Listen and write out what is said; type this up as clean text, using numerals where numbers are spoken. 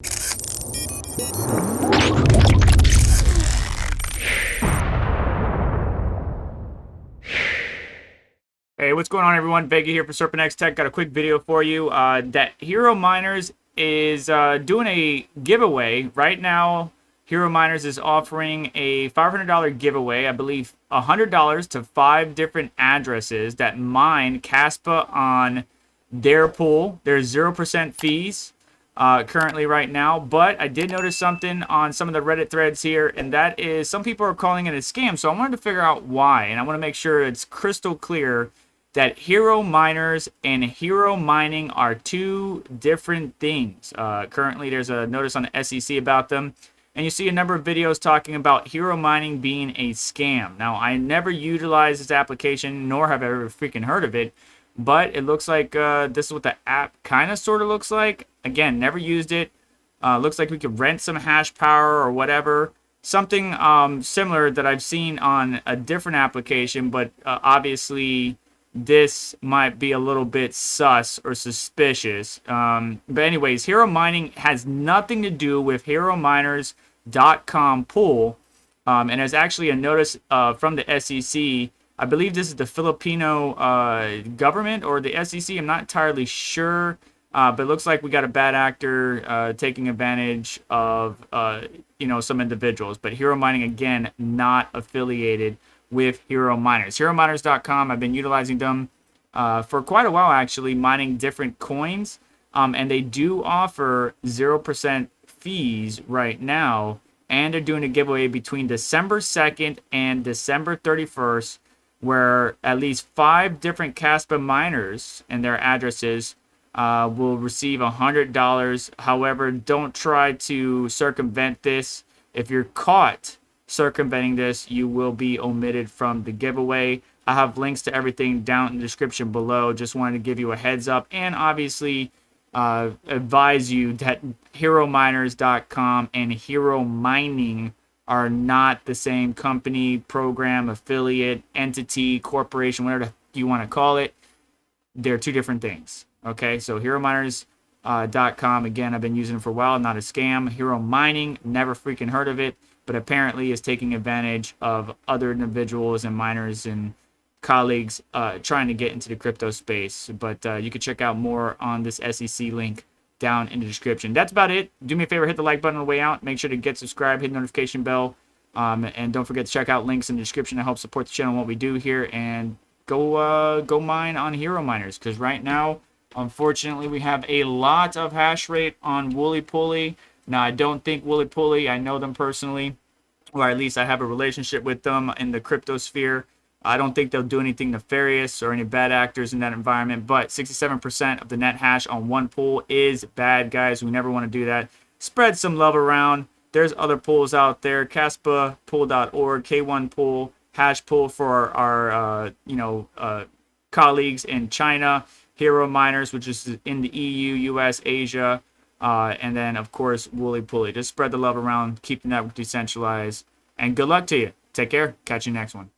Hey, what's going on, everyone? Vega here for SerpentX Tech. Got a quick video for you. That Herominers is doing a giveaway right now. Herominers is offering a $500 giveaway. I believe $100 to 5 different addresses that mine Kaspa on their pool. There's 0% fees currently right now, but I did notice something on some of the Reddit threads here, and that is some people are calling it a scam. So I wanted to figure out why, and I want to make sure it's crystal clear that Herominers and hero mining are two different things. Currently, there's a notice on the SEC about them, and you see a number of videos talking about hero mining being a scam. Now, I never utilized this application, nor have I ever freaking heard of it, but it looks like this is what the app kind of sort of looks like. Again, never used it. Looks like we could rent some hash power or whatever. Something similar that I've seen on a different application, but obviously this might be a little bit sus or suspicious. But anyways, hero mining has nothing to do with Herominers.com pool. And there's actually a notice from the SEC. I believe this is the Filipino government or the SEC. I'm not entirely sure. But it looks like we got a bad actor taking advantage of some individuals. But hero mining, again, not affiliated with Herominers. Herominers.com, I've been utilizing them for quite a while, actually, mining different coins. And they do offer 0% fees right now. And they're doing a giveaway between December 2nd and December 31st, where at least 5 different Kaspa miners and their addresses will receive $100. However, don't try to circumvent this. If you're caught circumventing this, you will be omitted from the giveaway. I have links to everything down in the description below. Just wanted to give you a heads up and obviously advise you that Herominers.com and Hero Mining are not the same company, program, affiliate, entity, corporation, whatever you want to call it. They're two different things. Okay, so Herominers.com, again, I've been using it for a while, not a scam. Hero Mining, never freaking heard of it, but apparently is taking advantage of other individuals and miners and colleagues trying to get into the crypto space. But you can check out more on this SEC link down in the description. That's about it. Do me a favor, hit the like button on the way out. Make sure to get subscribed, hit the notification bell, and don't forget to check out links in the description to help support the channel and what we do here. And go mine on Herominers, because right now, unfortunately, we have a lot of hash rate on Wooly Pulley. Now, I don't think Wooly Pulley, I know them personally, or at least I have a relationship with them in the crypto sphere. I don't think they'll do anything nefarious or any bad actors in that environment, but 67% of the net hash on one pool is bad, guys. We never want to do that. Spread some love around. There's other pools out there, kaspapool.org, K1 pool, hash pool for our colleagues in China, Herominers, which is in the EU, US, Asia, and then, of course, Wooly Pulley. Just spread the love around, keep the network decentralized, and good luck to you. Take care. Catch you next one.